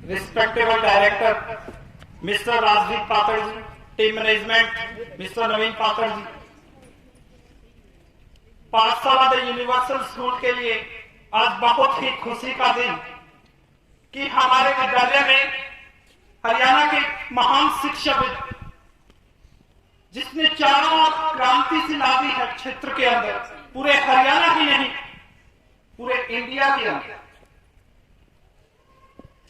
respectable director, Mr. Rajdeep Pathak ji, team management, Mr. Naveen Pathak ji, पाठशाला the universal school के लिए आज बहुत ही खुशी का दिन कि हमारे विद्यालय में हरियाणा के महान शिक्षक जिसने चारों ओर क्रांति से ला दी है क्षेत्र के अंदर, पूरे हरियाणा की नहीं पूरे इंडिया के अंदर।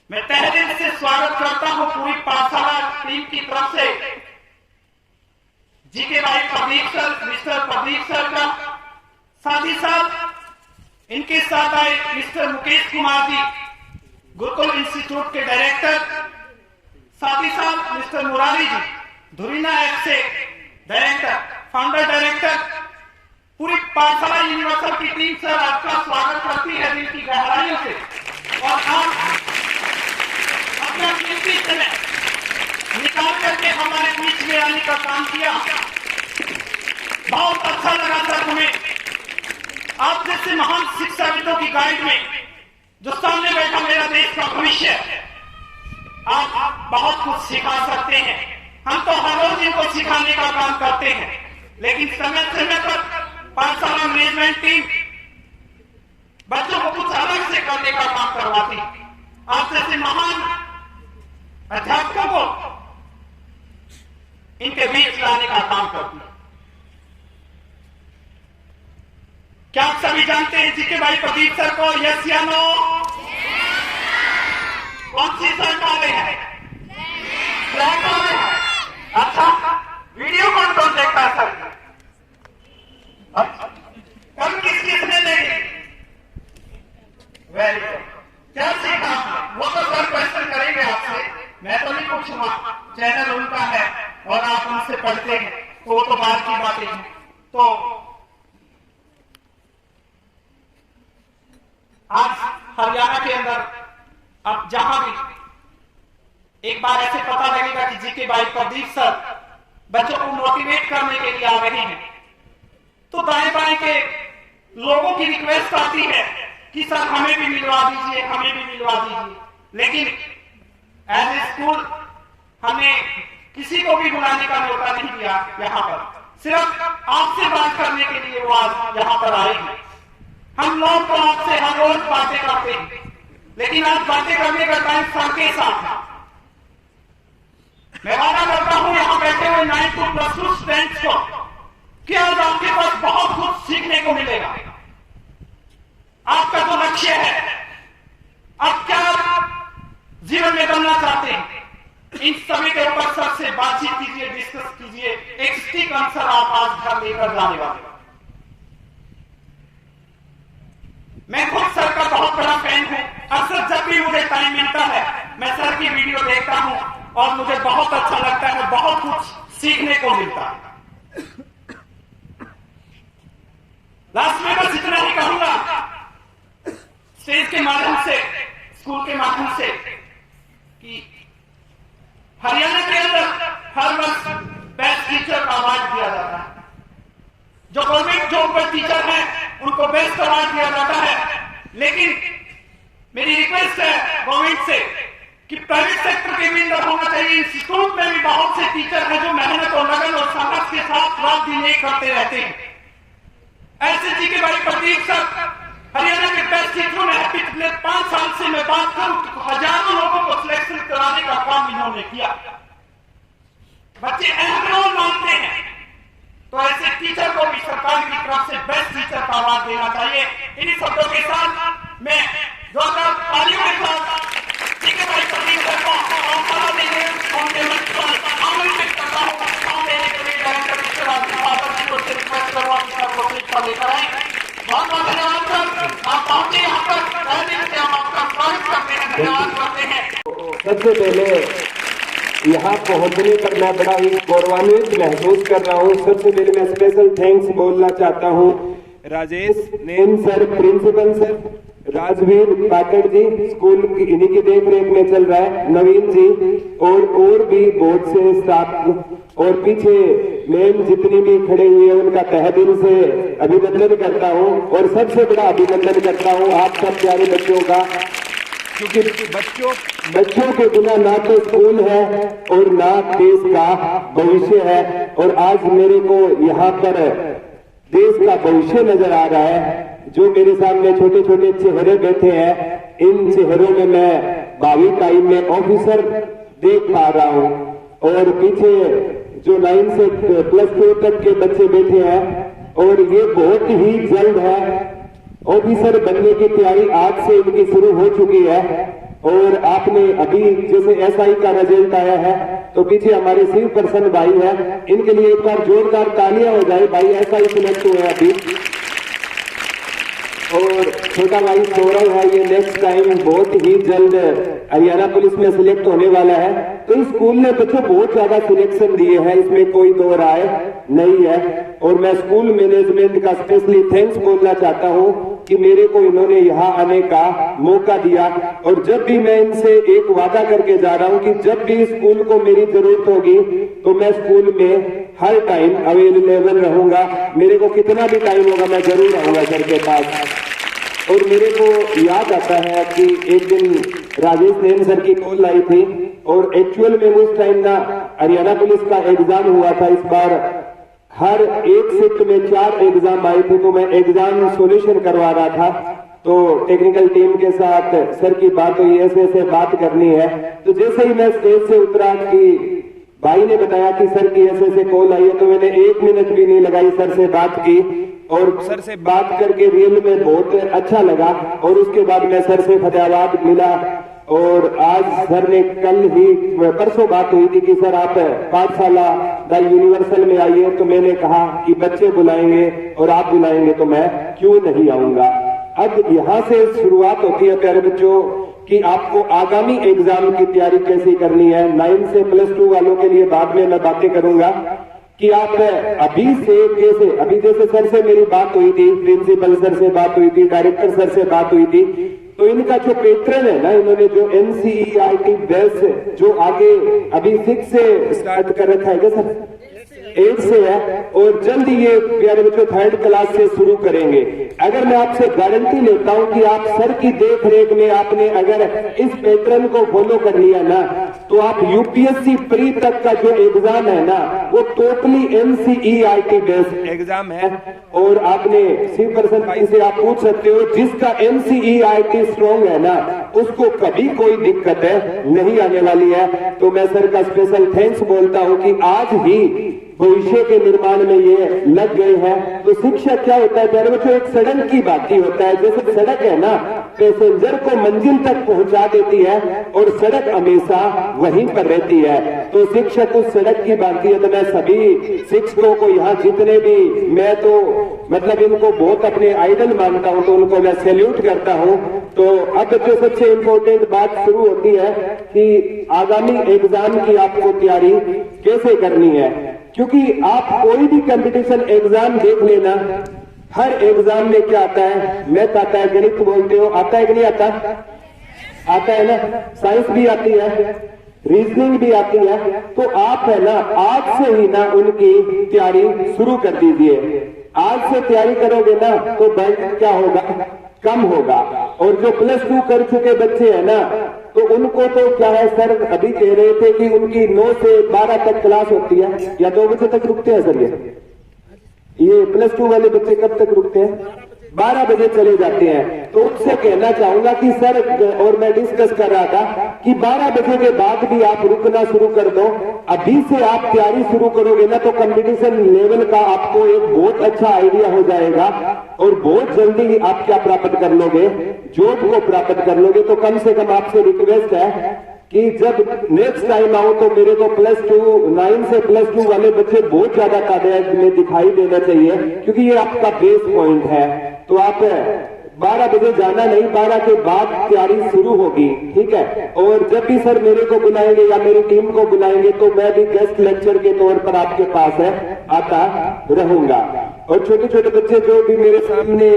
मैं तहे दिल से स्वागत करता हूं पूरी पाठशाला टीम की तरफ से जीके भाई Pradeep sir, mister Pradeep sir का, साथ ही साथ इनके साथ आए मिस्टर मुकेश कुमार जी, गुरुकुल इंस्टीट्यूट के डायरेक्टर, साथ ही साथ मिस्टर मुरारी जी, धुरीना ऐप से डायरेक्टर, फाउंडर डायरेक्टर, पूरी पाठशाला यूनिवर्सल की टीम सर आपका स्वागत करती है दिल की गहराइयों से। और आप अपना कीमती समय निकाल करके हमारे बीच में आने का काम किया, बहुत अच्छा लगा सर हमें। आप जैसे महान शिक्षाविदों की गाइड में जो सामने बैठा मेरा देश का भविष्य, आप बहुत कुछ सिखा सकते हैं। हम तो हर रोज इनको सिखाने का काम करते हैं, लेकिन समय समय पर पाठशाला मैनेजमेंट टीम बच्चों को कुछ अलग से करने का काम करवाती। आप जैसे महान अध्यापकों को इनके बीच लाने का काम करती। क्या आप सभी जानते हैं जीके भाई प्रदीप सर को? यस या नो? कौन सी सरकार में है? ब्लैक में है। अच्छा, वीडियो कौन कौन देखता है सर? कल किसने देखी? Very good. क्या सीखा? वो तो सर क्वेश्चन करेंगे आपसे, मैं तो नहीं पूछूंगा, चैनल उनका है और आप उनसे पढ़ते हैं तो वो तो बात की बातें हैं। तो आज हरियाणा के अंदर अब जहां भी एक बार ऐसे पता लगेगा कि जीके भाई प्रदीप सर बच्चों को मोटिवेट करने के लिए आ रहे हैं, तो दाएं बाएं के लोगों की रिक्वेस्ट आती है कि सर हमें भी मिलवा दीजिए, हमें भी मिलवा दीजिए। लेकिन एज ए स्कूल हमने किसी को भी बुलाने का मौका नहीं दिया। यहाँ पर सिर्फ आपसे बात करने के लिए वो आज यहाँ पर आएगी। हम लोग तो आपसे हर रोज बातें करते हैं, लेकिन आज बातें करने का टाइम सबके साथ है। मैं वादा करता हूं यहाँ बैठे हुए 9-2+2 स्टूडेंट्स को कि आज आपके पास बहुत कुछ सीखने को मिलेगा। आपका जो लक्ष्य है, आप क्या जीवन में बनना चाहते हैं, इन सभी के ऊपर सबसे बातचीत कीजिए, डिस्कस कीजिए। एक सटीक आंसर आप आज घर लेकर जाने वाले। मैं खुद सर का बहुत बड़ा फैन हूं। अक्सर जब भी मुझे टाइम मिलता है मैं सर की वीडियो देखता हूं और मुझे बहुत अच्छा लगता है, बहुत कुछ सीखने को मिलता है। लास्ट में बस इतना ही कहूंगा, स्टेज के माध्यम से, स्कूल के माध्यम से, कि हरियाणा के अंदर हर वर्ष बेस्ट टीचर का अवार्ड दिया जाता है। जो गवर्नमेंट जॉब पर टीचर है उनको बेस्ट अवार्ड दिया जाता है, लेकिन मेरी रिक्वेस्ट है गवर्नमेंट से कि प्राइवेट सेक्टर के भी अंदर होना चाहिए। इंस्टीट्यूट में भी बहुत से टीचर हैं जो मेहनत और लगन और संघर्ष के साथ रात दिन एक करते रहते हैं। ऐसे जीके भाई प्रदीप सर हरियाणा के बेस्ट टीचरों में पिछले 5 साल से मैं बात करूं तो हजारों लोगों को सिलेक्शन कराने का काम इन्होंने किया। बच्चे अहम रोल मानते हैं, तो ऐसे टीचर को भी सरकार की तरफ से बेस्ट टीचर का अवार्ड देना चाहिए। इन्हीं शब्दों के साथ मैं जोरदार तालियों के साथ जीके भाई प्रदीप सर को हौसला देने उनके मंच पर आमंत्रित करता हूं। हम देने के लिए डायरेक्टर मिस्टर राजदीप पाठक जी को रिक्वेस्ट करूंगा कि सर को प्लीज पर लेकर आए। बहुत बहुत धन्यवाद सर, आप पहुंचे यहाँ पर, हम आपका स्वागत करते हैं, धन्यवाद करते हैं। सबसे पहले यहाँ पहुँचने पर मैं बड़ा ही गौरवान्वित महसूस कर रहा हूँ। सबसे पहले मैं स्पेशल थैंक्स बोलना चाहता हूँ राजेश नैन sir, principal sir, Rajveer Pathak ji, school की इन्हीं की देख रेख में चल रहा है, नवीन जी और भी बहुत से स्टाफ और पीछे मैम जितनी भी खड़े हुए हैं उनका तहे दिल से अभिनंदन करता हूँ। और सबसे बड़ा अभिनंदन करता हूँ आप सब प्यारे बच्चों का क्योंकि बच्चों के बिना ना तो स्कूल है और ना देश का भविष्य है। और आज मेरे को यहाँ पर देश का भविष्य नजर आ रहा है। जो मेरे सामने छोटे छोटे चेहरे बैठे हैं, इन चेहरों में मैं भावी टाइम में ऑफिसर देख पा रहा हूँ। और पीछे जो 9 से +2 तक के बच्चे बैठे हैं, और ये बहुत ही जल्द है ऑफिसर बनने की तैयारी आज से इनकी शुरू हो चुकी है। और आपने अभी जैसे SI का रिजल्ट आया है, तो पीछे हमारे शिव पर्सन भाई है, इनके लिए एक बार जोरदार तालियां हो जाए। भाई SI सिलेक्ट हुए हैं अभी। और छोटा भाई सौरव है, ये नेक्स्ट टाइम बहुत ही जल्द हरियाणा पुलिस में सिलेक्ट होने वाला है। तो इस स्कूल ने बच्चों बहुत ज्यादा सिलेक्शन दिए हैं, इसमें कोई दो राय नहीं है। और मैं स्कूल मैनेजमेंट का स्पेशली थैंक्स बोलना चाहता हूं कि मेरे को इन्होंने यहाँ आने का मौका दिया। और जब भी मैं इनसे एक वादा करके जा रहा हूं कि जब भी स्कूल को मेरी जरूरत होगी तो मैं स्कूल में हर टाइम अवेलेबल रहूंगा। मेरे को कितना भी टाइम होगा मैं जरूर आऊंगा सर के पास। और मेरे को याद आता है कि एक दिन राजेश नैन सर की कॉल आई थी, और एक्चुअल में उस टाइम ना हरियाणा पुलिस का एग्जाम हुआ था। इस बार हर एक शिफ्ट में 4 एग्जाम आए थे, तो मैं एग्जाम सॉल्यूशन करवा रहा था। तो टेक्निकल टीम के साथ सर की बात हुई, ऐसे बात करनी है। तो जैसे ही मैं स्टेज से उतरा कि भाई ने बताया कि सर की ऐसे कॉल आई है, तो मैंने 1 मिनट भी नहीं लगाई, सर से बात की। और सर से बात करके रियल में बहुत अच्छा लगा। और उसके बाद मैं सर से फतेहाबाद मिला। और आज सर ने कल ही परसों बात हुई थी कि सर आप पाठशाला द यूनिवर्सल में आइए। तो मैंने कहा कि बच्चे बुलाएंगे और आप बुलाएंगे तो मैं क्यों नहीं आऊंगा। अब यहाँ से शुरुआत होती है प्यारे बच्चों कि आपको आगामी एग्जाम की तैयारी कैसे करनी है। 9 से +2 वालों के लिए बाद में मैं बातें करूंगा कि आप अभी से कैसे, अभी जैसे सर से मेरी बात हुई थी, प्रिंसिपल सर से बात हुई थी, डायरेक्टर सर से बात हुई थी, तो इनका जो पैटर्न है ना, इन्होंने जो NCERT बेस जो आगे अभी 6 से स्टार्ट कर रखा है क्या सर, 8 से है, और जल्द ये प्यारे बच्चों 3rd क्लास से शुरू करेंगे। अगर मैं आपसे गारंटी लेता हूं कि आप सर की देख रेख में आपने अगर इस पैटर्न को फॉलो कर लिया ना, तो आप UPSC प्री तक का जो एग्जाम है ना, वो टोटली NCERT बेस्ड एग्जाम है। और आपने शिव पर्सन भाई से आप पूछ सकते हो, जिसका NCERT स्ट्रॉन्ग है ना, उसको कभी कोई दिक्कत नहीं आने वाली है। तो मैं सर का स्पेशल थैंक्स बोलता हूं कि आज ही भविष्य के निर्माण में ये लग गए हैं। तो शिक्षा क्या होता है प्यारे बच्चों, एक सड़क की बात ही होता है। जैसे सड़क है ना, पैसेंजर को मंजिल तक पहुंचा देती है और सड़क हमेशा वहीं पर रहती है। तो शिक्षक उस सड़क की बात है। तो मैं सभी शिक्षकों को यहाँ जितने भी, मैं तो मतलब इनको बहुत अपने आइडल मानता हूँ, तो उनको मैं सैल्यूट करता हूँ। तो अब जो सबसे इम्पोर्टेंट बात शुरू होती है कि आगामी एग्जाम की आपको तैयारी कैसे करनी है। क्योंकि आप कोई भी कंपटीशन एग्जाम देख लेना, हर एग्जाम में क्या आता है, मैथ आता है, गणित बोलते हो, आता है कि नहीं आता, आता है ना, साइंस भी आती है, रीजनिंग भी आती है। तो आप है ना आज से ही ना उनकी तैयारी शुरू कर दीजिए। आज से तैयारी करोगे ना तो बैंक क्या होगा, कम होगा। और जो +2 कर चुके बच्चे हैं ना, तो उनको तो क्या है, सर अभी कह रहे थे कि उनकी 9 से 12 तक क्लास होती है, या 2 बजे तक रुकते हैं सर। ये +2 वाले बच्चे कब तक रुकते हैं, 12 बजे चले जाते हैं। तो उनसे कहना चाहूंगा कि सर, और मैं डिस्कस कर रहा था कि 12 बजे के बाद भी आप रुकना शुरू कर दो। अभी से आप तैयारी शुरू करोगे ना, तो कंपटीशन लेवल का आपको एक बहुत अच्छा आइडिया हो जाएगा। और बहुत जल्दी आप क्या प्राप्त कर लोगे, जॉब को प्राप्त कर लोगे। तो कम से कम आपसे रिक्वेस्ट है कि जब नेक्स्ट टाइम आओ तो मेरे को +2, 9 से +2 वाले बच्चे बहुत ज्यादा तादाद में दिखाई देना चाहिए, क्योंकि ये आपका बेस पॉइंट है। तो आप 12 बजे जाना नहीं, 12 के बाद तैयारी शुरू होगी, ठीक है। और जब भी सर मेरे को बुलाएंगे या मेरी टीम को बुलाएंगे, तो मैं भी गेस्ट लेक्चर के तौर पर आपके पास आता रहूंगा। और छोटे छोटे बच्चे जो भी मेरे सामने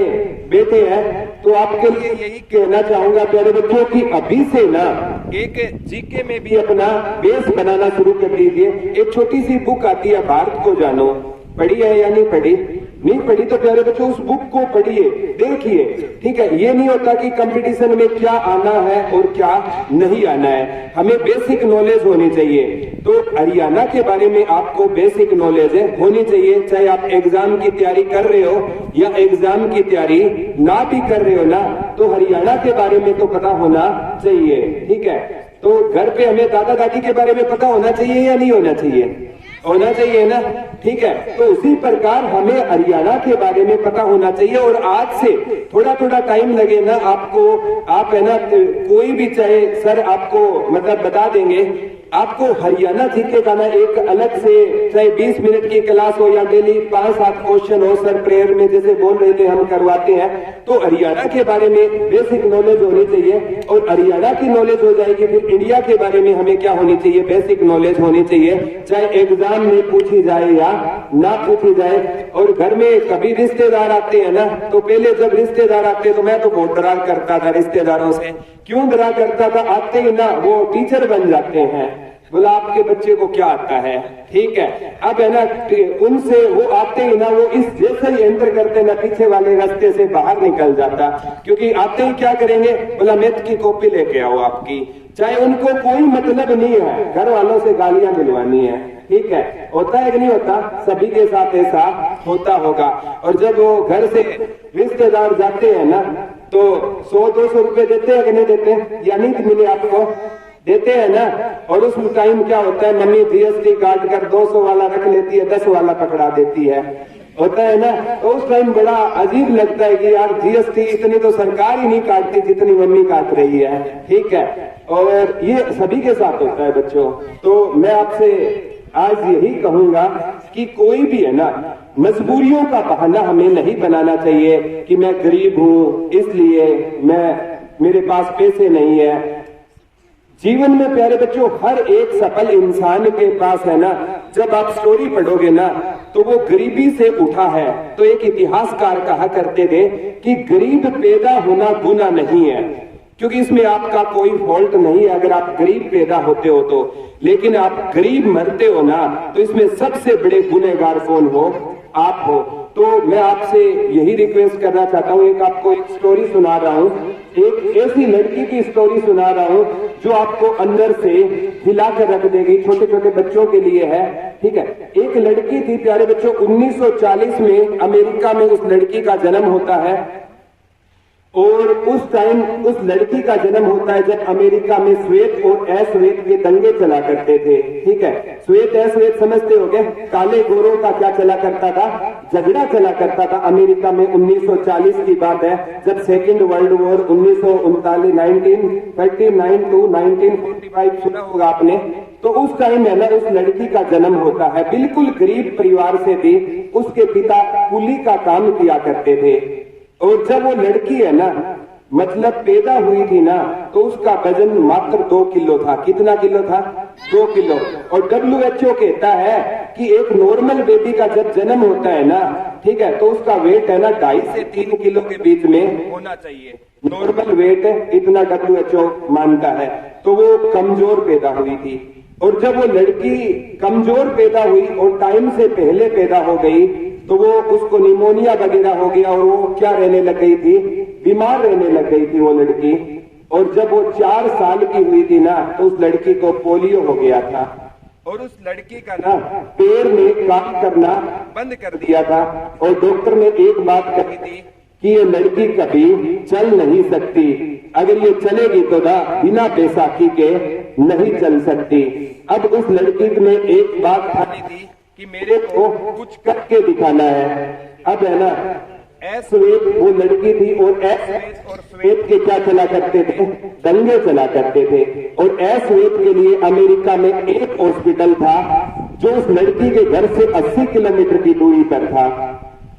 बैठे हैं, तो आपके लिए यही कहना चाहूंगा प्यारे बच्चों कि अभी से ना एक जीके में भी अपना बेस बनाना शुरू कर दीजिए। एक छोटी सी बुक आती है, भारत को जानो, पढ़ी है या नहीं पढ़ी, नहीं पढ़ी तो प्यारे बच्चों उस बुक को पढ़िए, देखिए, ठीक है। ये नहीं होता कि कंपटीशन में क्या आना है और क्या नहीं आना है, हमें बेसिक नॉलेज होनी चाहिए। तो हरियाणा के बारे में आपको बेसिक नॉलेज होनी चाहिए, चाहे आप एग्जाम की तैयारी कर रहे हो या एग्जाम की तैयारी ना भी कर रहे हो ना, तो हरियाणा के बारे में तो पता होना चाहिए, ठीक है। तो घर पे हमें दादा दादी के बारे में पता होना चाहिए या नहीं होना चाहिए? होना चाहिए ना, ठीक है। तो उसी प्रकार हमें हरियाणा के बारे में पता होना चाहिए। और आज से थोड़ा थोड़ा टाइम लगे ना आपको, आप है ना कोई भी चाहे सर आपको मतलब बता देंगे, आपको हरियाणा जीके का ना एक अलग से चाहे 20 मिनट की क्लास हो या डेली 5-7 क्वेश्चन हो, सर प्रेयर में जैसे बोल रहे थे हम करवाते हैं, तो हरियाणा के बारे में बेसिक नॉलेज होनी चाहिए। और हरियाणा की नॉलेज हो जाएगी, फिर इंडिया के बारे में हमें क्या होनी चाहिए? बेसिक नॉलेज होनी चाहिए, चाहे एग्जाम में पूछी जाए या ना पूछी जाए। और घर में कभी रिश्तेदार आते हैं ना, तो पहले जब रिश्तेदार आते तो मैं तो बहुत डरा करता था रिश्तेदारों से। क्यों डरा करता था? आते ही ना वो टीचर बन जाते हैं, बोला आपके बच्चे को क्या आता है, ठीक है। अब है ना उनसे वो आते ही ना वो इस जैसे ही एंटर करते ना पीछे वाले रास्ते से बाहर निकल जाता, क्योंकि आते ही क्या करेंगे? बोला मैथ की कॉपी लेके आओ आपकी, चाहे उनको कोई मतलब नहीं है, घर वालों से गालियां दिलवानी है, ठीक है। होता है कि नहीं होता? सभी के साथ ऐसा होता होगा। और जब वो घर से रिश्तेदार जाते हैं ना, तो 100-200 रुपए देते हैं कि नहीं देते? या नहीं मिले आपको? देते हैं ना। और उस टाइम क्या होता है, मम्मी जीएसटी काट कर 200 वाला रख लेती है, 10 वाला पकड़ा देती है, होता है ना। तो उस टाइम बड़ा अजीब लगता है कि यार जीएसटी इतनी तो सरकार ही नहीं काटती जितनी मम्मी काट रही है, ठीक है। और ये सभी के साथ होता है बच्चों। तो मैं आपसे आज यही कहूंगा कि कोई भी है ना मजबूरियों का बहाना हमें नहीं बनाना चाहिए कि मैं गरीब हूं इसलिए मेरे पास पैसे नहीं है। जीवन में प्यारे बच्चों हर एक सफल इंसान के पास है ना, जब आप स्टोरी पढ़ोगे ना तो वो गरीबी से उठा है। तो एक इतिहासकार कहा करते थे कि गरीब पैदा होना गुनाह नहीं है, क्योंकि इसमें आपका कोई फॉल्ट नहीं है अगर आप गरीब पैदा होते हो तो। लेकिन आप गरीब मरते हो ना, तो इसमें सबसे बड़े गुनहगार कौन हो? आप हो। तो मैं आपसे यही रिक्वेस्ट करना चाहता हूँ, एक आपको एक स्टोरी सुना रहा हूँ, एक ऐसी लड़की की स्टोरी सुना रहा हूँ जो आपको अंदर से हिला कर रख देगी, छोटे छोटे बच्चों के लिए है, ठीक है। एक लड़की थी प्यारे बच्चों, 1940 में अमेरिका में उस लड़की का जन्म होता है। और उस टाइम उस लड़की का जन्म होता है जब अमेरिका में श्वेत और अश्वेत के दंगे चला करते थे, ठीक है। श्वेत अश्वेत समझते हो क्या? काले गोरों का क्या चला करता था? झगड़ा चला करता था अमेरिका में। 1940 की बात है, जब सेकेंड वर्ल्ड वॉर 1939 टू 1945 सुना होगा आपने। तो उस टाइम है ना उस लड़की का जन्म होता है, बिल्कुल गरीब परिवार से थी। उसके पिता कुली का काम किया करते थे। और जब वो लड़की है ना मतलब पैदा हुई थी ना, तो उसका वजन मात्र 2 किलो था। कितना किलो था? 2 किलो। और WHO कहता है कि एक नॉर्मल बेबी का जब जन्म होता है ना, ठीक है, तो उसका वेट है ना 2.5 से 3 किलो के बीच में होना चाहिए। नॉर्मल वेट इतना WHO मानता है। तो वो कमजोर पैदा हुई थी। और जब वो लड़की कमजोर पैदा हुई और टाइम से पहले पैदा हो गई, तो वो उसको निमोनिया वगैरह हो गया और वो क्या रहने लग गई थी? बीमार रहने लग गई थी वो लड़की। और जब वो 4 साल की हुई थी ना, तो उस लड़की को पोलियो हो गया था। और उस लड़की का ना पैर में काम करना बंद कर दिया था। और डॉक्टर ने एक बात कही थी कि ये लड़की कभी चल नहीं सकती, अगर ये चलेगी तो ना बिना बैसाखी के नहीं चल सकती। अब उस लड़की ने एक बात ठानी थी कि मेरे को कुछ करके दिखाना है। अब है ना श्वेत वो लड़की थी और श्वेत और श्वेत के क्या चला करते थे? दंगे चला करते थे। और श्वेत के लिए अमेरिका में एक हॉस्पिटल था जो उस लड़की के घर से 80 किलोमीटर की दूरी पर था।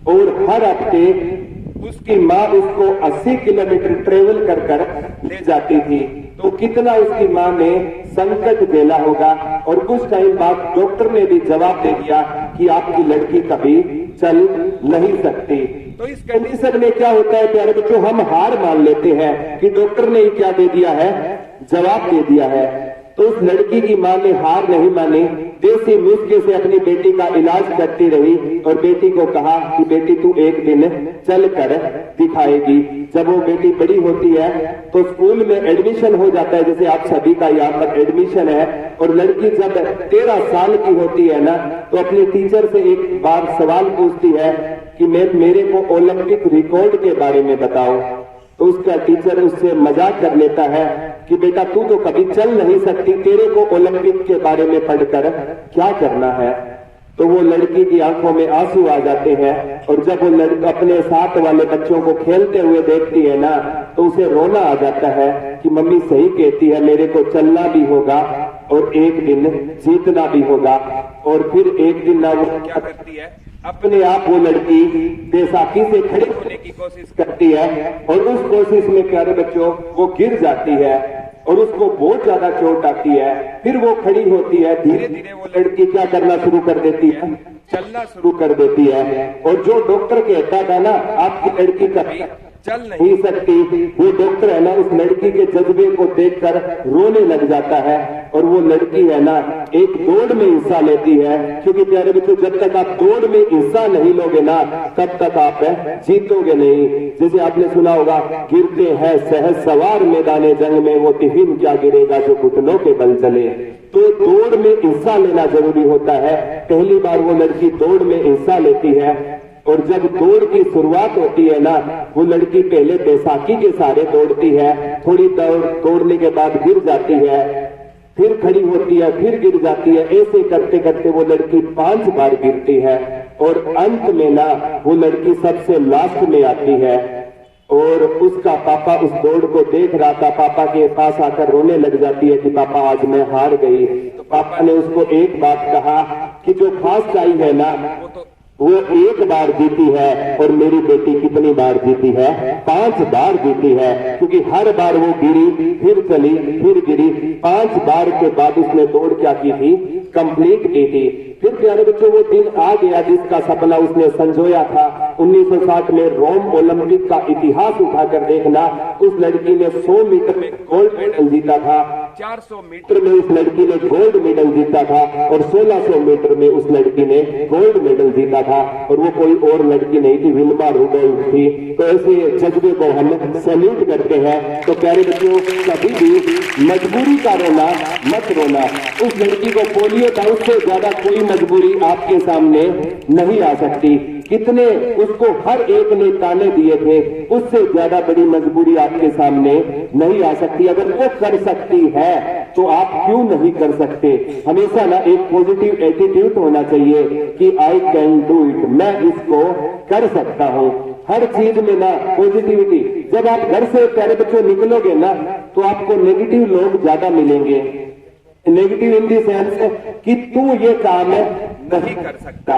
और हर हफ्ते उसकी माँ उसको 80 किलोमीटर ट्रेवल कर कर ले जाती थी। तो कितना उसकी माँ ने संकट झेला होगा। और कुछ टाइम बाद डॉक्टर ने भी जवाब दे दिया कि आपकी लड़की कभी चल नहीं सकती। तो इस कंडीशन में क्या होता है प्यारे बच्चों, हम हार मान लेते हैं कि डॉक्टर ने क्या दे दिया है? जवाब दे दिया है। तो उस लड़की की मां ने हार नहीं मानी, देसी नुस्खे से अपनी बेटी का इलाज करती रही और बेटी को कहा कि बेटी तू एक दिन चल कर दिखाएगी। जब वो बेटी बड़ी होती है तो स्कूल में एडमिशन हो जाता है, जैसे आप सभी का यहाँ पर एडमिशन है, और लड़की जब 13 साल की होती है ना तो अपने टीचर से एक बार सवाल पूछती है कि मेरे को ओलंपिक रिकॉर्ड के बारे में बताओ। तो उसका टीचर उससे मजाक कर लेता है कि बेटा तू तो कभी चल नहीं सकती, तेरे को ओलंपिक के बारे में पढ़कर क्या करना है। तो वो लड़की की आंखों में आंसू आ जाते हैं और जब वो लड़का अपने साथ वाले बच्चों को खेलते हुए देखती है ना तो उसे रोना आ जाता है कि मम्मी सही कहती है, मेरे को चलना भी होगा और एक दिन जीतना भी होगा। और फिर एक दिन ना वो क्या करती है, अपने आप वो लड़की बैसाखी से खड़े होने की कोशिश करती है और उस कोशिश में प्यारे बच्चों वो गिर जाती है और उसको बहुत ज्यादा चोट आती है। फिर वो खड़ी होती है, धीरे धीरे वो लड़की क्या करना शुरू कर देती है, चलना शुरू कर देती है। और जो डॉक्टर कहता था ना आपकी लड़की कभी चल नहीं सकती, वो डॉक्टर है ना उस लड़की के जज्बे को देखकर रोने लग जाता है और वो लड़की है ना एक दौड़ में हिस्सा लेती है। क्योंकि प्यारे बच्चों जब तक आप दौड़ में हिस्सा नहीं लोगे ना तब तक आप जीतोगे नहीं। जैसे आपने सुना होगा, गिरते हैं सहज सवार मैदाने जंग में, वो तिहिम क्या गिरेगा जो घुटनों के बल चले। तो दौड़ में हिस्सा लेना जरूरी होता है। पहली बार वो लड़की दौड़ में हिस्सा लेती है और जब दौड़ की शुरुआत होती है ना वो लड़की पहले बैसाखी के सहारे दौड़ती है, थोड़ी दौड़ने के बाद गिर जाती है, फिर खड़ी होती है, फिर गिर जाती है। ऐसे करते करते वो लड़की 5 बार गिरती है और अंत में ना वो लड़की सबसे लास्ट में आती है। और उसका पापा उस दौड़ को देख रहा था, पापा के पास आकर रोने लग जाती है कि पापा आज मैं हार गई। तो पापा ने उसको एक बात कहा कि जो फास्ट आई है ना वो 1 बार जीती है और मेरी बेटी कितनी बार जीती है, 5 बार जीती है। क्योंकि हर बार वो गिरी, फिर चली, फिर गिरी, 5 बार के बाद उसने दौड़ क्या की थी, कंप्लीट की थी। फिर प्यारे बच्चों वो दिन आ गया जिसका सपना उसने संजोया था। 1960 में रोम ओलंपिक का इतिहास उठाकर देखना, उस लड़की ने 100 मीटर में गोल्ड मेडल जीता था, 400 मीटर में उस लड़की ने गोल्ड मेडल जीता था और 1600 मीटर में उस लड़की ने गोल्ड मेडल जीता था। और वो कोई और लड़की नहीं थी, विल्मा रुडोल्फ थी। तो ऐसे जज्बे को हम सैल्यूट करते हैं। तो प्यारे बच्चों कभी भी मजबूरी का रोना मत रोना। उस लड़की को पोलियो था, उससे ज्यादा कोई मजबूरी आपके सामने नहीं आ सकती। कितने उसको हर एक ने ताने दिए थे, उससे ज्यादा बड़ी मजबूरी आपके सामने नहीं आ सकती। अगर वो कर सकती है तो आप क्यों नहीं कर सकते। हमेशा ना एक पॉजिटिव एटीट्यूड होना चाहिए कि आई कैन डू इट, मैं इसको कर सकता हूं। हर चीज में ना पॉजिटिविटी। जब आप घर से प्यारे बच्चों निकलोगे ना तो आपको नेगेटिव लोग ज्यादा मिलेंगे। नेगेटिव इन दी सेंस कि तू ये काम नहीं कर सकता।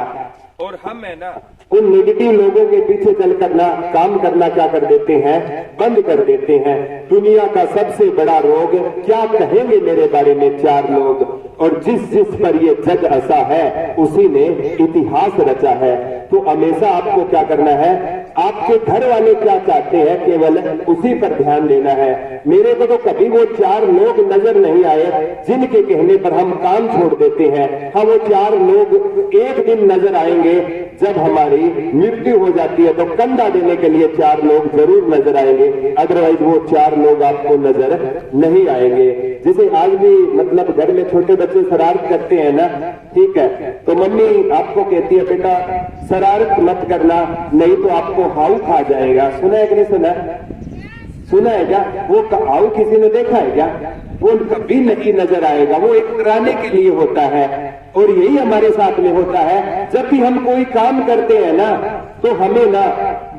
और हम है ना उन नेगेटिव लोगों के पीछे चलकर ना काम करना क्या कर देते हैं, बंद कर देते हैं। दुनिया का सबसे बड़ा रोग क्या कहेंगे मेरे बारे में 4 लोग, और जिस पर ये जग हंसा है उसी ने इतिहास रचा है। तो हमेशा आपको क्या करना है, आपके घर वाले क्या चाहते हैं केवल उसी पर ध्यान देना है। मेरे को तो कभी वो 4 लोग नजर नहीं आए जिनके कहने पर हम काम छोड़ देते हैं। हाँ वो 4 लोग एक दिन नजर आएंगे जब हमारी मृत्यु हो जाती है, तो कंधा देने के लिए 4 लोग जरूर नजर आएंगे, अदरवाइज वो 4 लोग आपको नजर नहीं आएंगे। जैसे आज भी मतलब घर में छोटे बच्चे शरारत करते हैं ना, ठीक है, तो मम्मी आपको कहती है बेटा शरारत मत करना नहीं तो आपको हाउ खा जाएगा। सुना है कि नहीं सुना? सुना है क्या? वो हाउ किसी ने देखा है क्या? वो कभी नहीं नजर आएगा, वो एक डराने के लिए होता है। और यही हमारे साथ में होता है, जब भी हम कोई काम करते हैं ना तो हमें ना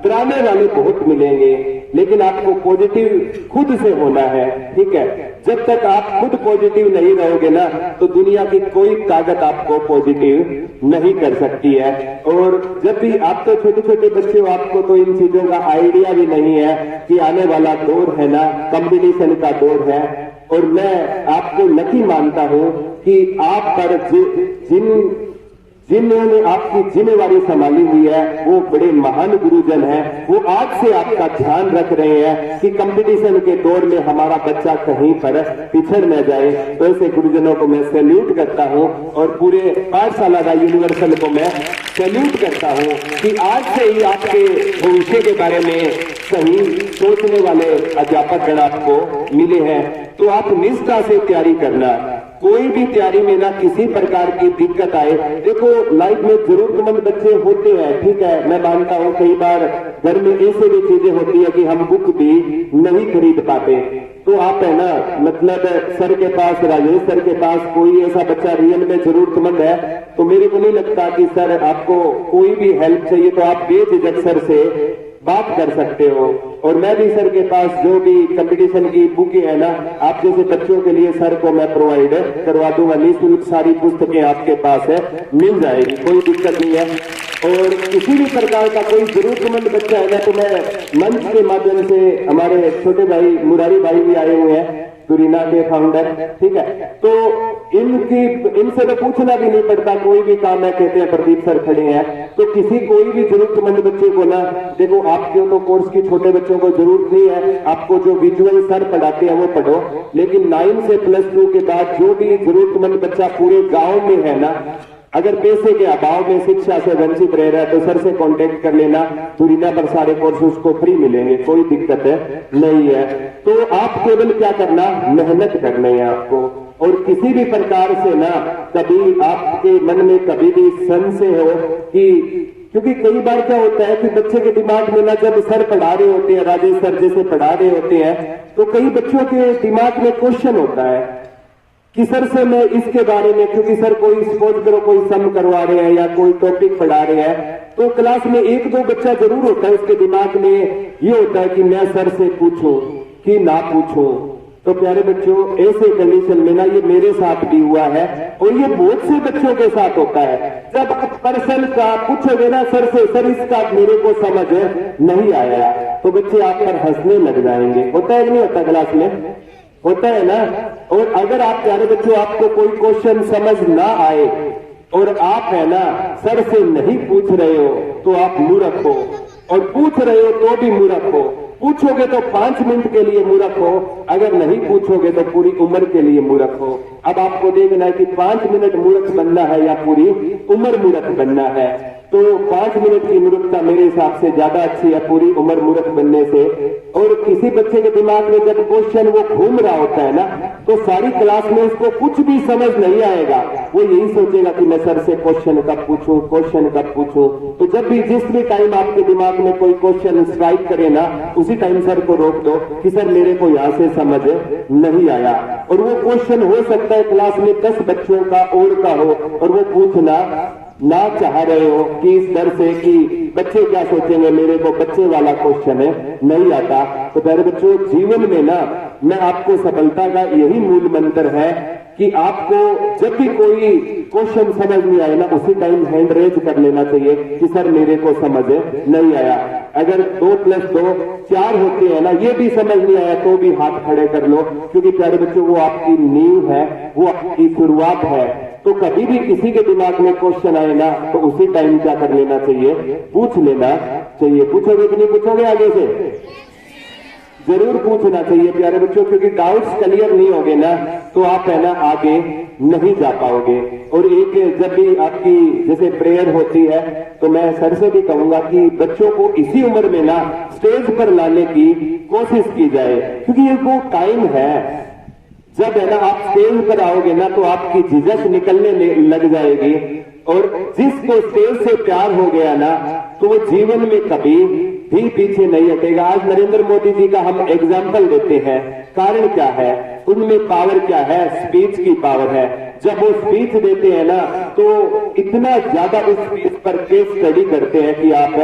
डराने वाले बहुत मिलेंगे, लेकिन आपको पॉजिटिव खुद से होना है, ठीक है। जब तक आप खुद पॉजिटिव नहीं रहोगे ना तो दुनिया की कोई ताकत आपको पॉजिटिव नहीं कर सकती है। और जब भी आप तो छोटे छोटे बच्चे हो, आपको तो इन चीजों का आइडिया भी नहीं है कि आने वाला दौर है ना कॉम्बिनेशन का दौर है। और मैं आपको लकी मानता हूं कि आप पर जिन्होंने आपकी जिम्मेवारी संभाली हुई है वो बड़े महान गुरुजन हैं। वो आज से आपका ध्यान रख रहे हैं कि कंपटीशन के दौर में हमारा बच्चा कहीं पर पिछड़ न जाए। तो ऐसे गुरुजनों को मैं सैल्यूट करता हूं और पूरे पाठशाला का यूनिवर्सल को मैं सैल्यूट करता हूं कि आज से ही आपके भविष्य के बारे में सही सोचने वाले अध्यापक गण आपको मिले हैं। तो आप निष्ठा से तैयारी करना, कोई भी तैयारी में ना किसी प्रकार की दिक्कत आए। देखो लाइफ में जरूरतमंद बच्चे होते हैं, ठीक है, मैं मानता हूं कई बार घर में ऐसे भी चीजें होती है कि हम बुक भी नहीं खरीद पाते। तो आप है ना मतलब सर के पास, राजेश सर के पास कोई ऐसा बच्चा रियल में जरूरतमंद है तो मेरे को नहीं लगता कि सर आपको कोई भी हेल्प चाहिए तो आप बेझिझक सर से बात कर सकते हो। और मैं भी सर के पास जो भी कंपटीशन की बुकें है ना, आप जैसे बच्चों के लिए सर को मैं प्रोवाइड करवा दूंगा, निःशुल्क सारी पुस्तकें आपके पास है, मिल जाएगी, कोई दिक्कत नहीं है। और किसी भी प्रकार का कोई जरूरतमंद बच्चा है ना तो मैं मंच के माध्यम से, हमारे छोटे भाई मुरारी भाई भी आए हुए हैं तुरीना के फाउंडर, ठीक है, तो इनसे तो पूछना भी नहीं पड़ता, कोई भी काम है कहते हैं प्रदीप सर खड़े हैं। तो किसी कोई भी जरूरतमंद बच्चे को ना, देखो आपके तो कोर्स की छोटे बच्चों को जरूरत नहीं है, आपको जो विजुअल सर पढ़ाते हैं वो पढ़ो, लेकिन 9 से +2 के बाद जो भी जरूरतमंद बच्चा पूरे गांव में है ना, अगर पैसे के अभाव में शिक्षा से वंचित रह रहा है तो सर से कांटेक्ट कर लेना, तुरीना पर सारे कोर्स उसको फ्री मिलेंगे, कोई दिक्कत नहीं है। तो आप केवल क्या करना, मेहनत करनी है आपको। और किसी भी प्रकार से ना कभी आपके मन में कभी भी संशय हो कि, क्योंकि कई बार क्या होता है कि बच्चे के दिमाग में ना जब सर पढ़ा रहे होते हैं, राजेश सर जैसे पढ़ा रहे होते हैं, तो कई बच्चों के दिमाग में क्वेश्चन होता है कि सर से मैं इसके बारे में, क्योंकि सर कोई सपोज करो कोई सम करवा रहे हैं या कोई टॉपिक पढ़ा रहे हैं, तो क्लास में 1-2 बच्चा जरूर होता है उसके दिमाग में ये होता है कि मैं सर से पूछूं कि ना पूछूं। तो प्यारे बच्चों, ऐसे कंडीशन में ना, ये मेरे साथ भी हुआ है और ये बहुत से बच्चों के साथ होता है। जब आप पर्सन का पूछोगे ना सर से, सर इसका मेरे को समझ नहीं आया, तो बच्चे आप पर हंसने लग जाएंगे। होता है कि नहीं होता, क्लास में होता है ना। और अगर आप प्यारे बच्चों आपको कोई क्वेश्चन समझ ना आए और आप है ना सर से नहीं पूछ रहे हो तो आप मूर्ख हो, और पूछ रहे हो तो भी मूर्ख हो। पूछोगे तो 5 मिनट के लिए मूर्ख हो, अगर नहीं पूछोगे तो पूरी उम्र के लिए मूर्ख हो। अब आपको देखना है कि 5 मिनट मूर्ख बनना है या पूरी उम्र मूर्ख बनना है। तो 5 मिनट की मूर्खता मेरे हिसाब से ज्यादा अच्छी है पूरी उम्र मूर्ख बनने से। और किसी बच्चे के दिमाग में जब क्वेश्चन वो घूम रहा होता है ना, तो सारी क्लास में उसको कुछ भी समझ नहीं आएगा, वो यही सोचेगा कि मैं सर से क्वेश्चन कब पूछूं, क्वेश्चन कब पूछूं। तो जब भी जिस भी टाइम आपके दिमाग में कोई क्वेश्चन स्ट्राइक करे ना, उसी टाइम सर को रोक दो कि सर मेरे को यहाँ से समझ नहीं आया। और वो क्वेश्चन हो सकता है क्लास में 10 बच्चों का और का हो, और वो पूछना ना चाह रहे हो कि इस डर से कि बच्चे क्या सोचेंगे, मेरे को बच्चे वाला क्वेश्चन नहीं आता। तो प्यारे बच्चों, जीवन में ना मैं आपको सफलता का यही मूल मंत्र है कि आपको जब भी कोई क्वेश्चन समझ नहीं आए ना, उसी टाइम हैंड रेज कर लेना चाहिए कि सर मेरे को समझ नहीं आया। अगर 2 + 2 4 होते हैं ना, ये भी समझ नहीं आया तो भी हाथ खड़े कर लो, क्योंकि प्यारे बच्चों वो आपकी नींव है, वो आपकी शुरुआत है। तो कभी भी किसी के दिमाग में क्वेश्चन आए ना, तो उसी टाइम क्या कर लेना चाहिए, पूछ लेना चाहिए। पूछोगे कि नहीं पूछोगे, आगे से जरूर पूछना चाहिए प्यारे बच्चों, क्योंकि डाउट्स क्लियर नहीं होगे ना तो आप है ना आगे नहीं जा पाओगे। और एक जब भी आपकी जैसे प्रेयर होती है तो मैं सर से भी कहूंगा कि बच्चों को इसी उम्र में ना स्टेज पर लाने की कोशिश की जाए, क्योंकि ये वो टाइम है जब है ना आप स्टेज पर आओगे ना तो आपकी झिझक निकलने लग जाएगी। और जिसको स्टेज से प्यार हो गया ना तो वो जीवन में कभी भी पीछे नहीं हटेगा। आज नरेंद्र मोदी जी का हम एग्जाम्पल देते हैं, कारण क्या है, उनमें पावर क्या है, स्पीच की पावर है। जब वो स्पीच देते हैं ना तो इतना ज्यादा उस स्पीच पर केस स्टडी करते हैं कि आप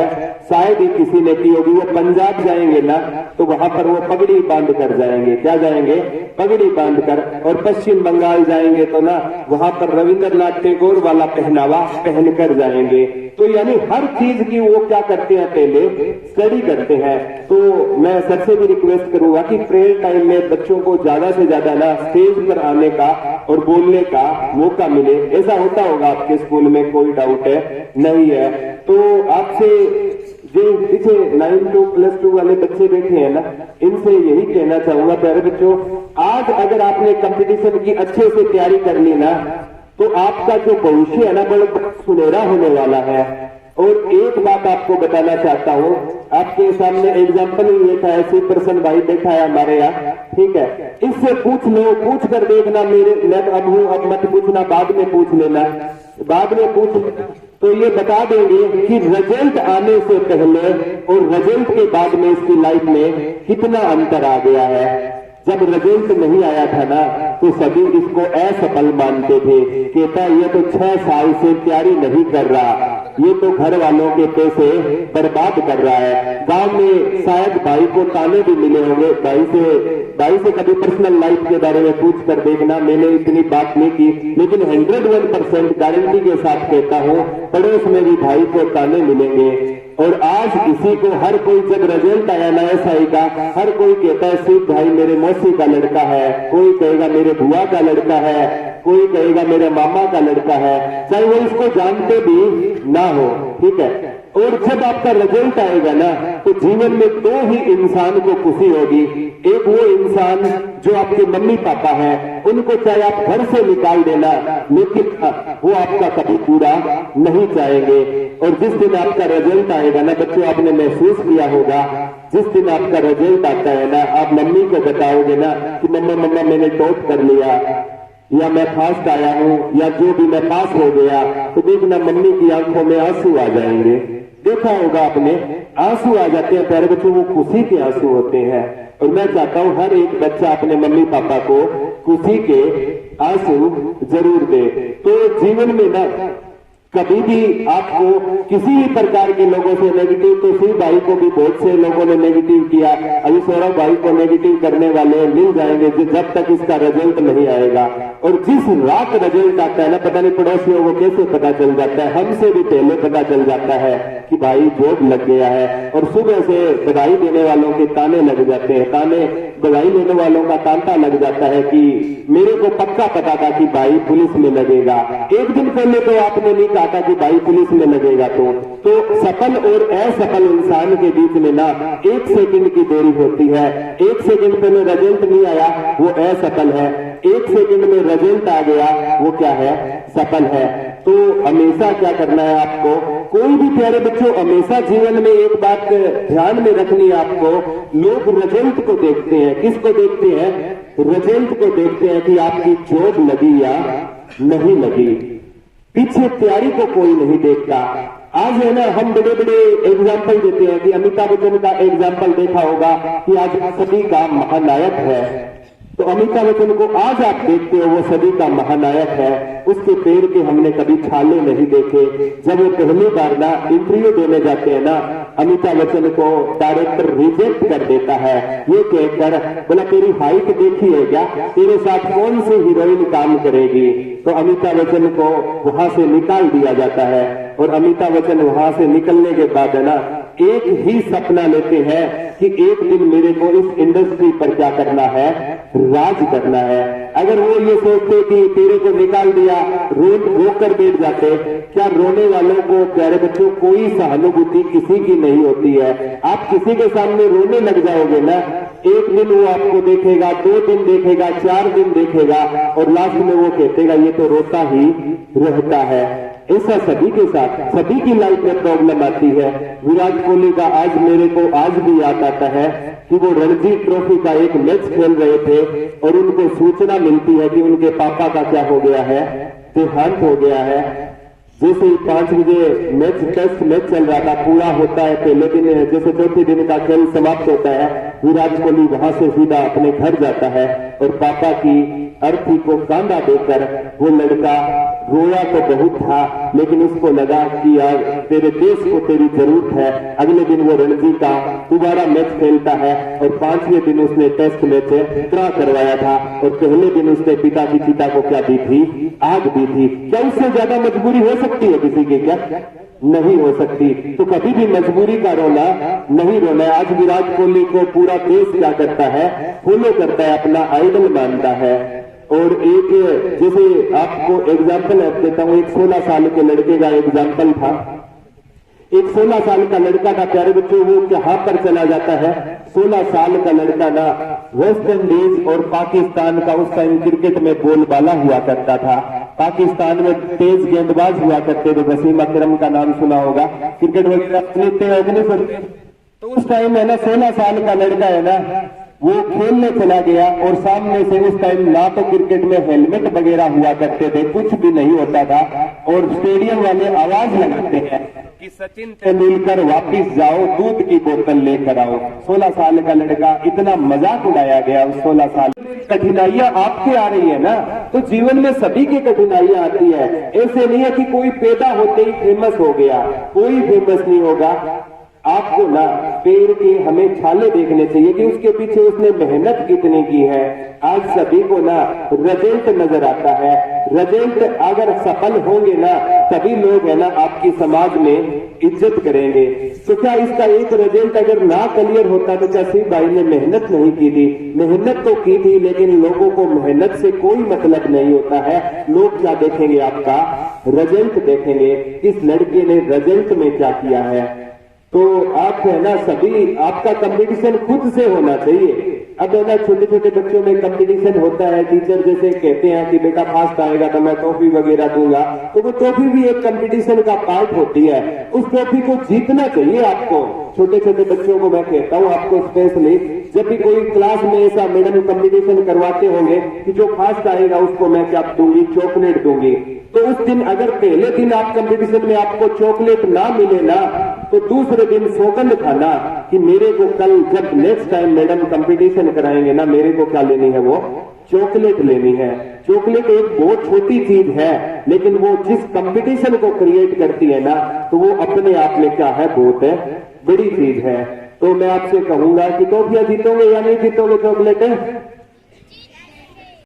शायद ही किसी ने की होगी। वो पंजाब जाएंगे ना तो वहां पर वो पगड़ी बांध कर जाएंगे, क्या जाएंगे, पगड़ी बांध कर। और पश्चिम बंगाल जाएंगे तो ना वहां पर रविंद्रनाथ टैगोर वाला पहनावा पहनकर जाएंगे। तो यानी हर चीज की वो क्या करते हैं, पहले स्टडी करते हैं। तो मैं सर से भी रिक्वेस्ट करूंगा कि प्रेयर टाइम में बच्चों को ज्यादा से ज्यादा ना स्टेज पर आने का और बोलने का मौका मिले। ऐसा होता होगा आपके स्कूल में, कोई डाउट है नहीं है? तो आपसे जो पीछे 9 to +2 वाले बच्चे बैठे हैं ना, इनसे यही कहना चाहूंगा प्यारे बच्चों, आज अगर आपने कंपटीशन की अच्छे से तैयारी कर ली ना, तो आपका जो भविष्य है ना बड़ा सुनहरा होने वाला है। और एक बात आपको बताना चाहता हूँ, आपके सामने एग्जाम्पल ही ये था, ऐसी पर्सन भाई बैठा है हमारे यहाँ, ठीक है, इससे पूछ लो, पूछ कर देखना, मैं अब हूँ, अब मत पूछना, बाद में पूछ लेना, बाद में पूछ लेना, तो ये बता देंगे कि रिजल्ट आने से पहले और रिजल्ट के बाद में इसकी लाइफ में कितना अंतर आ गया है। जब रिजल्ट नहीं आया था ना, तो सभी इसको असफल मानते थे, कहता ये तो 6 साल से तैयारी नहीं कर रहा, ये तो घर वालों के पैसे बर्बाद कर रहा है। गांव में शायद भाई को ताने भी मिले होंगे, भाई से कभी पर्सनल लाइफ के बारे में पूछ कर देखना, मैंने इतनी बात नहीं की, लेकिन 101% गारंटी के साथ कहता हूँ, पड़ोस में भी भाई को ताने मिलेंगे। और आज इसी को हर कोई, जब रिजल्ट आया ना SI का, हर कोई कहता है सिर्फ भाई मेरे मौसी का लड़का है, कोई कहेगा मेरे बुआ का लड़का है, कोई कहेगा मेरे मामा का लड़का है, चाहे वो इसको जानते भी ना हो, ठीक है। और जब आपका रिजल्ट आएगा ना, तो जीवन में 2 ही इंसान को खुशी होगी। एक वो इंसान जो आपके मम्मी पापा हैं, उनको चाहे आप घर से निकाल देना, लेकिन वो आपका कभी पूरा नहीं चाहेंगे। और जिस दिन आपका रिजल्ट आएगा ना बच्चों, आपने महसूस किया होगा, जिस दिन आपका रिजल्ट आता है ना, आप मम्मी को बताओगे ना कि मम्मा मैंने टॉप कर लिया, या मैं फर्स्ट आया हूँ, या जो भी मैं पास हो गया, तो देखना मम्मी की आंखों में आंसू आ जाएंगे। देखा होगा आपने, आंसू आ जाते हैं प्यारे बच्चों, वो खुशी के आंसू होते हैं। और मैं चाहता हूं हर एक बच्चा अपने मम्मी पापा को खुशी के आंसू जरूर दे। तो जीवन में ना कभी भी आपको किसी भी प्रकार के लोगों से नेगेटिव, तो शिव भाई को भी बहुत से लोगों ने नेगेटिव किया, अभी सौरभ भाई को नेगेटिव करने वाले मिल जाएंगे जब तक इसका रिजल्ट नहीं आएगा। और जिस रात रिजल्ट आता है ना, पता नहीं पड़ोसियों को कैसे पता चल जाता है, हमसे भी पहले पता चल जाता है कि भाई जॉब लग गया है। और सुबह से बधाई देने वालों के ताने लग जाते हैं, बधाई लेने वालों का तांता लग जाता है कि मेरे को पक्का पता था कि भाई पुलिस में लगेगा। एक दिन पहले तो आपने नहीं कहा था कि भाई पुलिस में लगेगा। तो सफल और असफल इंसान के बीच में ना 1 सेकंड की देरी होती है। 1 सेकंड पहले रिजल्ट नहीं आया, वो असफल है। 1 सेकंड में रिजल्ट आ गया, वो क्या है, सफल है। तो हमेशा क्या करना है आपको, कोई भी प्यारे बच्चों, हमेशा जीवन में एक बात ध्यान में रखनी है आपको, लोग रिजल्ट को देखते हैं। किसको देखते हैं? रिजल्ट को देखते हैं कि आपकी जॉब लगी या नहीं लगी। पीछे तैयारी को कोई नहीं देखता। आज है ना, हम बड़े बड़े एग्जाम्पल देते हैं कि अमिताभ बच्चन का एग्जाम्पल देखा होगा कि आज सदी का महानायक है। तो अमिताभ बच्चन को आज आप देखते हो, वो सदी का महानायक है। उसके पैर के हमने कभी छाले नहीं देखे। जब वो पहली बार ना इंटरव्यू देने जाते हैं ना, अमिताभ बच्चन को डायरेक्टर रिजेक्ट कर देता है, ये कहकर बोला तेरी हाइट देखी है क्या, तेरे साथ कौन सी हीरोइन काम करेगी। तो अमिताभ बच्चन को वहां से निकाल दिया जाता है। और अमिताभ बच्चन वहां से निकलने के बाद है ना, एक ही सपना लेते हैं कि एक दिन मेरे को इस इंडस्ट्री पर क्या करना है, राज करना है। अगर वो ये सोचते कि तेरे को निकाल दिया, रो कर बैठ जाते, क्या रोने वालों को प्यारे बच्चों कोई सहानुभूति किसी की नहीं होती है। आप किसी के सामने रोने लग जाओगे ना, एक दिन वो आपको देखेगा, 2 दिन देखेगा, 4 दिन देखेगा, और लास्ट में वो कहतेगा ये तो रोता ही रहता है। ऐसा सभी के साथ, सभी की लाइफ में प्रॉब्लम आती है। विराट कोहली का आज मेरे को आज भी याद आता है कि वो रणजी ट्रॉफी का एक मैच खेल रहे थे और उनको सूचना मिलती है कि उनके पापा का क्या हो गया है, देहांत हो गया है। जैसे ही 5 बजे मैच, टेस्ट मैच चल रहा था, पूरा होता है, पहले दिन जैसे चौथे दिन का खेल समाप्त होता है, विराट कोहली वहां से सीधा अपने घर जाता है और पापा की अर्थी को कांधा देकर, वो लड़का रोया तो बहुत था, लेकिन उसको लगा कि यार तेरे देश को तेरी जरूरत है। अगले दिन वो रणजी का दोबारा मैच खेलता है और 5वें दिन उसने टेस्ट मैच ड्रा करवाया था और पहले दिन उसने पिता की चिता को क्या दी थी, आग दी थी। क्या उससे ज्यादा मजबूरी हो सकती है किसी की? क्या नहीं हो सकती। तो कभी भी मजबूरी का रोना नहीं रोना है। आज विराट कोहली को पूरा देश क्या करता है, फॉलो करता है, अपना आइडल मानता है। और एक जैसे आपको एग्जाम्पल देता हूं, एक 16 साल के लड़के का एग्जाम्पल था। एक 16 साल का लड़का था, प्यारे बच्चों, वो कहां पर चला जाता है? 16 साल का लड़का ना वेस्ट इंडीज और पाकिस्तान का उस टाइम क्रिकेट में बोलबाला हुआ करता था। पाकिस्तान में तेज गेंदबाज हुआ करते थे, वसीम अकरम का नाम सुना होगा, क्रिकेट वगैरह सुनते होंगे। तो उस टाइम है ना 16 साल का लड़का है ना, वो खेलने चला गया और सामने से उस टाइम ना तो क्रिकेट में हेलमेट वगैरह हुआ करते थे, कुछ भी नहीं होता था। और स्टेडियम वाले आवाज लगाते हैं कि सचिन तेंदुलकर वापिस जाओ, दूध की बोतल लेकर आओ। 16 साल का लड़का, इतना मजाक उड़ाया गया उस 16 साल। कठिनाइयां आपके आ रही है ना, तो जीवन में सभी की कठिनाइयां आती है। ऐसे नहीं है कि कोई पैदा होते ही फेमस हो गया, कोई फेमस नहीं होगा। आपको ना पेड़ के हमें छाले देखने चाहिए कि उसके पीछे उसने मेहनत कितनी की है। आज सभी को ना रिजल्ट नजर आता है। रिजल्ट अगर सफल होंगे ना, तभी लोग है ना आपकी समाज में इज्जत करेंगे। तो क्या इसका एक रिजल्ट अगर ना क्लियर होता तो क्या सिंह भाई ने मेहनत नहीं की थी? मेहनत तो की थी, लेकिन लोगों को मेहनत से कोई मतलब नहीं होता है। लोग क्या देखेंगे? आपका रिजल्ट देखेंगे, इस लड़के ने रिजल्ट में क्या किया है। तो आप है ना सभी, आपका कंपटीशन खुद से होना चाहिए। अब है ना छोटे छोटे बच्चों में कंपटीशन होता है, टीचर जैसे कहते हैं कि बेटा फास्ट आएगा तो मैं ट्रॉफी वगैरह दूंगा, तो वो ट्रॉफी भी एक कंपटीशन का पार्ट होती है। उस ट्रॉफी को जीतना चाहिए आपको। छोटे छोटे बच्चों को मैं कहता हूँ, आपको स्पेशली जब भी कोई क्लास में ऐसा मैडम कंपटीशन करवाते होंगे कि जो फास्ट आएगा उसको मैं क्या दूंगी? चॉकलेट दूंगी। तो उस दिन अगर पहले दिन आप कंपटीशन में आपको चॉकलेट ना मिले ना, तो दूसरे दिन सौगंध खाना कि मेरे को कल जब नेक्स्ट टाइम मैडम कंपटीशन कराएंगे ना, मेरे को क्या लेनी है? वो चॉकलेट लेनी है। चॉकलेट एक बहुत छोटी चीज है, लेकिन वो जिस कंपटीशन को क्रिएट करती है ना, तो वो अपने आप में क्या है? बहुत है, बड़ी चीज है। तो मैं आपसे कहूंगा कि टॉफियां जीतोगे या नहीं जीतोगे चॉकलेट?